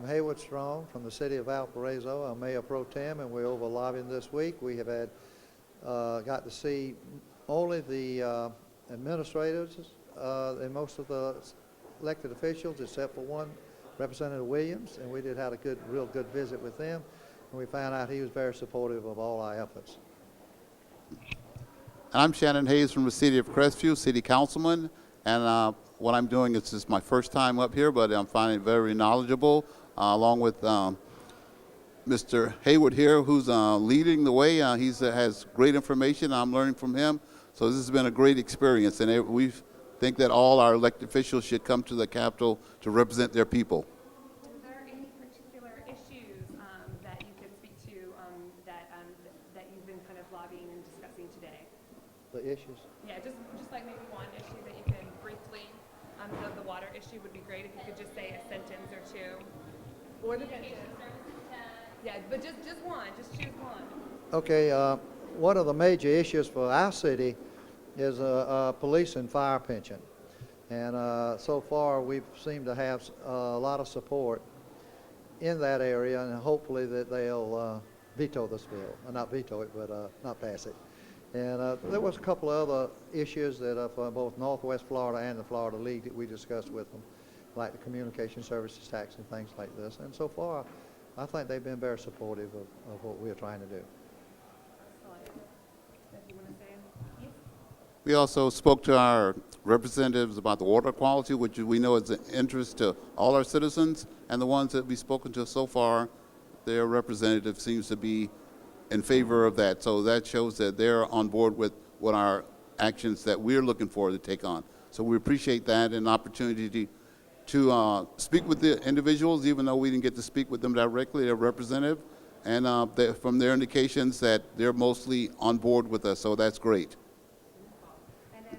I'm Haywood Strong from the city of Valparaiso. I'm Mayor Pro Tem, and we're over lobbying this week. We have had got to see only the administrators and most of the elected officials, except for one, Representative Williams, and we did have a real good visit with them, and we found out he was very supportive of all our efforts. I'm Shanon Hays from the city of Crestview, city councilman, and what I'm doing is just my first time up here, but I'm finding it very knowledgeable, along with Mr. Haywood here, who's leading the way. He has great information. I'm learning from him, so this has been a great experience, and we think that all our elected officials should come to the Capitol to represent their people. Is there any particular issues that you could speak to that you've been kind of lobbying and discussing today? The issues? Yeah, just like maybe one issue that you can briefly, the water issue would be great if you could just say a sentence or two. Or the vacation services. Yeah, but just one, just choose one. Okay, one of the major issues for our city is police and fire pension. And so far we seem to have a lot of support in that area, and hopefully that they'll veto this bill. Not veto it, but not pass it. And there was a couple of other issues that for both Northwest Florida and the Florida League that we discussed with them, like the communication services tax and things like this. And so far, I think they've been very supportive of what we're trying to do. We also spoke to our representatives about the water quality, which we know is an interest to all our citizens, and the ones that we've spoken to so far, their representative seems to be in favor of that. So that shows that they're on board with what our actions that we're looking for to take on. So we appreciate that and opportunity to speak with the individuals, even though we didn't get to speak with them directly, their representative, and from their indications that they're mostly on board with us, so that's great. And if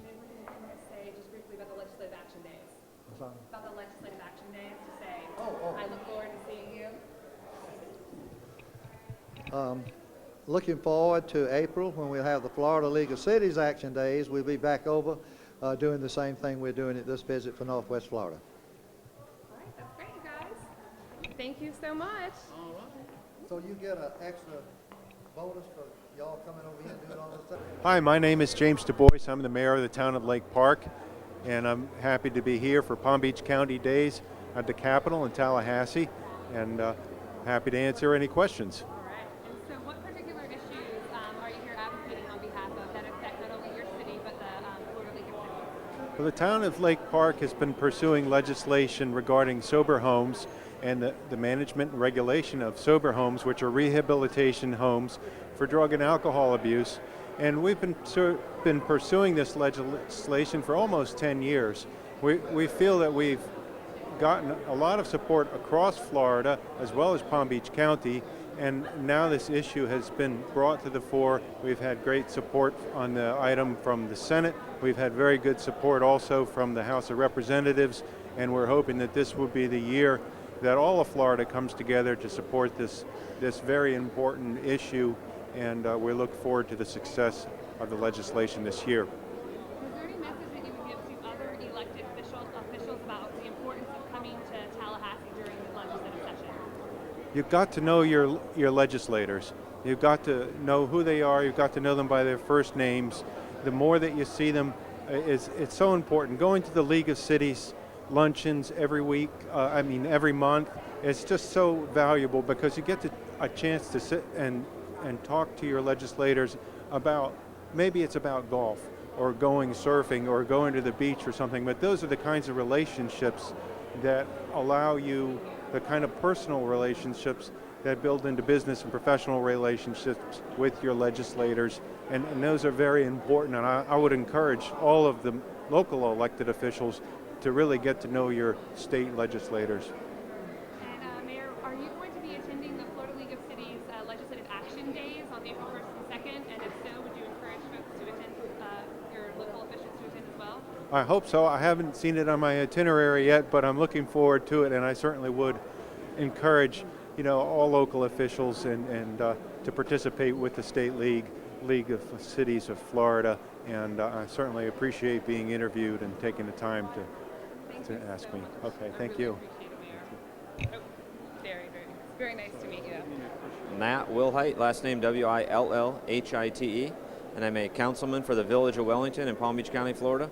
maybe we can say just briefly about the legislative action days. About the legislative action days to say, I look forward to seeing you. Looking forward to April when we'll have the Florida League of Cities Action Days. We'll be back over doing the same thing we're doing at this visit for Northwest Florida. All right, that's great, you guys. Thank you so much. All right. So you get an extra bonus for y'all coming over here and doing all this stuff? Hi, my name is James Twoboys. I'm the mayor of the town of Lake Park, and I'm happy to be here for Palm Beach County Days at the Capitol in Tallahassee, and happy to answer any questions. Well, the town of Lake Park has been pursuing legislation regarding sober homes and the management and regulation of sober homes, which are rehabilitation homes for drug and alcohol abuse. And we've been pursuing this legislation for almost 10 years. We feel that we've gotten a lot of support across Florida as well as Palm Beach County, and now this issue has been brought to the fore. We've had great support on the item from the Senate. We've had very good support also from the House of Representatives, and we're hoping that this will be the year that all of Florida comes together to support this very important issue, and we look forward to the success of the legislation this year. Is there any message that you would give to other elected officials about the importance of coming to Tallahassee during the legislative session? You've got to know your legislators. You've got to know who they are. You've got to know them by their first names. The more that you see them, it's so important. Going to the League of Cities luncheons every week, every month, it's just so valuable because you get a chance to sit and talk to your legislators about, maybe it's about golf or going surfing or going to the beach or something, but those are the kinds of relationships that allow you the kind of personal relationships that build into business and professional relationships with your legislators, and those are very important, and I would encourage all of the local elected officials to really get to know your state legislators. And Mayor, are you going to be attending the Florida League of Cities Legislative Action Days on April 1st and 2nd, and if so, would you encourage folks to attend, your local officials to attend as well? I hope so. I haven't seen it on my itinerary yet, but I'm looking forward to it, and I certainly would encourage all local officials and to participate with the State League of Cities of Florida, and I certainly appreciate being interviewed and taking the time to ask me. Okay, thank you. Matt Wilhite, last name Willhite, and I'm a councilman for the Village of Wellington in Palm Beach County, Florida.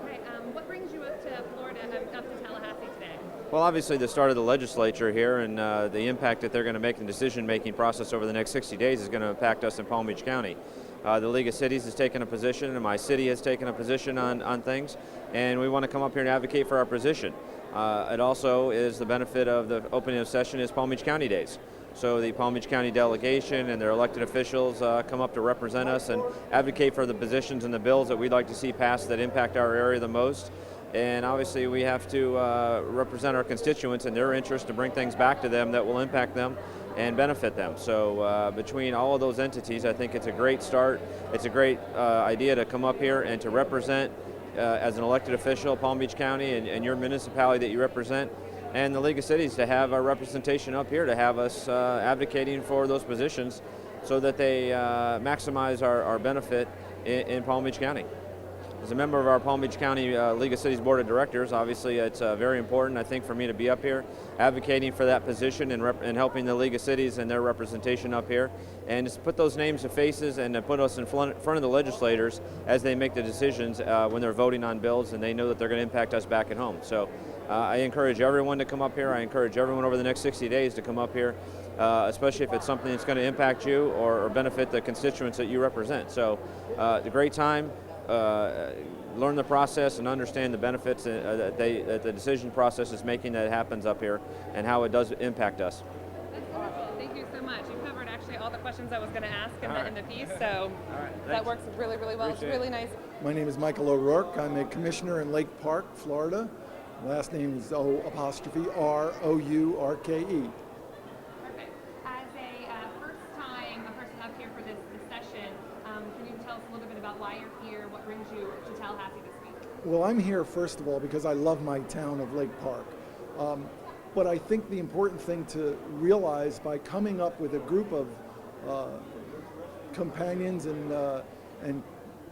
Okay, what brings you up to Florida, up to Tallahassee today? Well, obviously the start of the legislature here and the impact that they're going to make in the decision-making process over the next 60 days is going to impact us in Palm Beach County. The League of Cities has taken a position, and my city has taken a position on things, and we want to come up here and advocate for our position. It also is the benefit of the opening of session is Palm Beach County Days. So the Palm Beach County delegation and their elected officials come up to represent us and advocate for the positions and the bills that we'd like to see passed that impact our area the most. And obviously we have to represent our constituents and their interest to bring things back to them that will impact them and benefit them. So between all of those entities, I think it's a great start. It's a great idea to come up here and to represent as an elected official Palm Beach County and your municipality that you represent, and the League of Cities to have our representation up here, to have us advocating for those positions so that they maximize our benefit in Palm Beach County. As a member of our Palm Beach County League of Cities Board of Directors, obviously it's very important, I think, for me to be up here advocating for that position and helping the League of Cities and their representation up here, and just put those names to faces and to put us in front of the legislators as they make the decisions when they're voting on bills and they know that they're going to impact us back at home. So I encourage everyone to come up here. I encourage everyone over the next 60 days to come up here, especially if it's something that's going to impact you or benefit the constituents that you represent. So it's a great time. Learn the process and understand the benefits that the decision process is making that happens up here and how it does impact us. That's wonderful. Thank you so much. You covered actually all the questions I was going to ask in the piece, so that works really, really well. It's really nice. My name is Michael ORourke. I'm a commissioner in Lake Park, Florida. Last name is O''R''O''U''R''K''E. Perfect. As a first-time person up here for this session, can you tell us a little bit about why you're here, what brings you to Tallahassee this week? Well, I'm here, first of all, because I love my town of Lake Park. But I think the important thing to realize by coming up with a group of companions and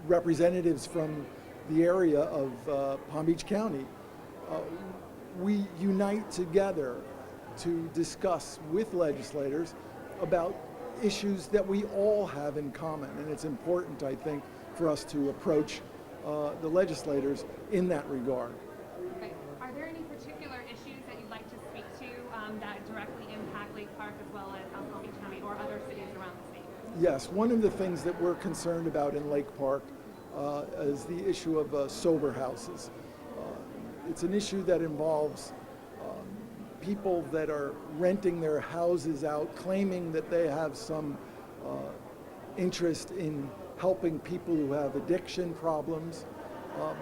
representatives from the area of Palm Beach County, we unite together to discuss with legislators about issues that we all have in common. And it's important, I think, for us to approach the legislators in that regard. Okay. Are there any particular issues that you'd like to speak to that directly impact Lake Park as well as Palm Beach County or other cities around the state? Yes, one of the things that we're concerned about in Lake Park is the issue of sober houses. It's an issue that involves people that are renting their houses out, claiming that they have some interest in helping people who have addiction problems.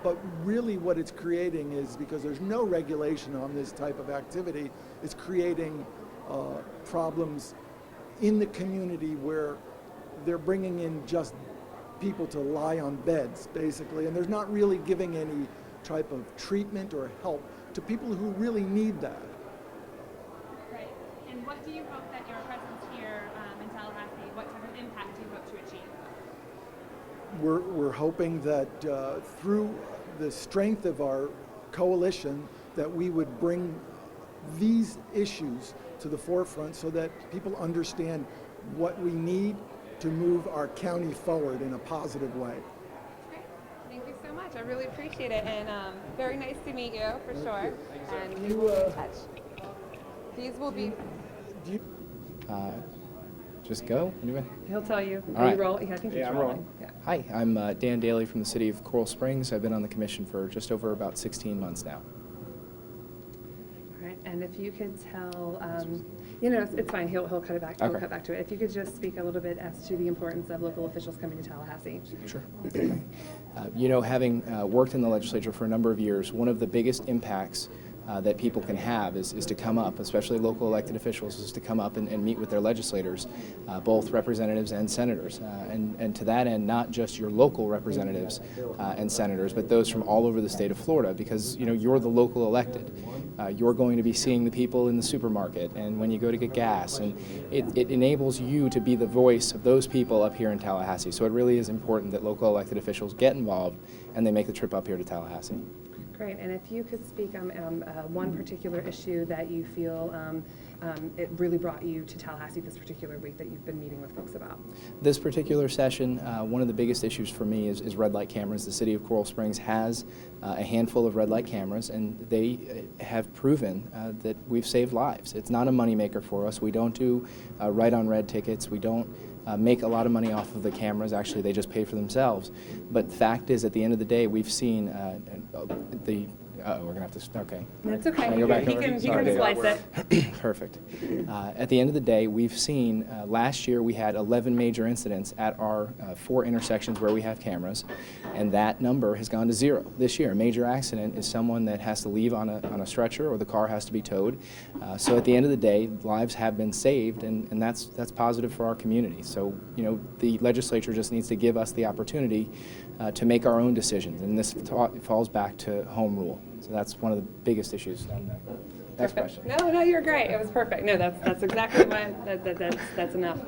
But really what it's creating is, because there's no regulation on this type of activity, it's creating problems in the community where they're bringing in just people to lie on beds, basically, and there's not really giving any type of treatment or help to people who really need that. Right. And what do you hope that your presence here in Tallahassee, what type of impact do you hope to achieve? We're hoping that through the strength of our coalition that we would bring these issues to the forefront so that people understand what we need to move our county forward in a positive way. Great. Thank you so much. I really appreciate it, and very nice to meet you for sure. And we will be in touch. These will be. Just go? Anyway. He'll tell you. All right. You roll. Yeah, I think he's rolling. Yeah. Hi, I'm Dan Daly from the city of Coral Springs. I've been on the commission for just over about 16 months now. All right. And if you could tell, you know, it's fine. He'll cut it back. He'll Okay. cut back to it. If you could just speak a little bit as to the importance of local officials coming to Tallahassee. Sure. You know, having worked in the legislature for a number of years, one of the biggest impacts that people can have is to come up, especially local elected officials, is to come up and meet with their legislators, both representatives and senators. And to that end, not just your local representatives and senators, but those from all over the state of Florida, because you know you're the local elected. You're going to be seeing the people in the supermarket and when you go to get gas, and it enables you to be the voice of those people up here in Tallahassee. So it really is important that local elected officials get involved and they make the trip up here to Tallahassee. Great, and if you could speak on one particular issue that you feel it really brought you to Tallahassee this particular week that you've been meeting with folks about. This particular session, one of the biggest issues for me is red light cameras. The city of Coral Springs has a handful of red light cameras, and they have proven that we've saved lives. It's not a moneymaker for us. We don't do right on red tickets. We don't make a lot of money off of the cameras. Actually, they just pay for themselves. But the fact is, at the end of the day, we've seen we're gonna have to. Okay. That's okay. Can I go back He over? can Sorry. slice it. Perfect. At the end of the day, we've seen last year we had 11 major incidents at our 4 intersections where we have cameras, and that number has gone to 0 this year. A major accident is someone that has to leave on a stretcher, or the car has to be towed. So at the end of the day, lives have been saved, and that's positive for our community. So the legislature just needs to give us the opportunity to make our own decisions, and this falls back to home rule. So that's one of the biggest issues. Next question. No, you're great. It was perfect. No, that's exactly what, that's enough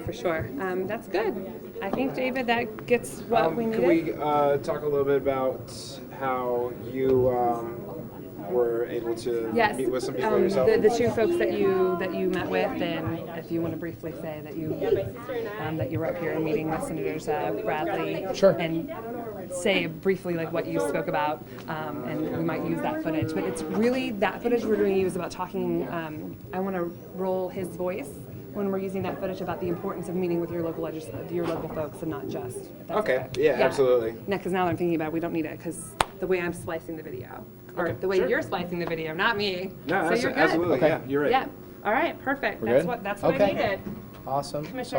for sure. That's good. I think, David, that gets what we needed. Can we talk a little bit about how you were able to meet with some people yourself? The 2 folks that you met with, and if you want to briefly say that you were up here in meeting with Senators Bradley, Sure. and say briefly like what you spoke about, and we might use that footage. But it's really that footage we're going to use about talking. I want to roll his voice when we're using that footage about the importance of meeting with your local folks, and not just. If that's Okay. Yeah, absolutely. No, because now that I'm thinking about it, we don't need it because the way I'm splicing the video, or the way you're splicing the video, not me. No, so you're good. absolutely. Okay. Yeah, you're right. Yeah. All right. Perfect. We're That's good? what I Okay. needed. Awesome. Commissioner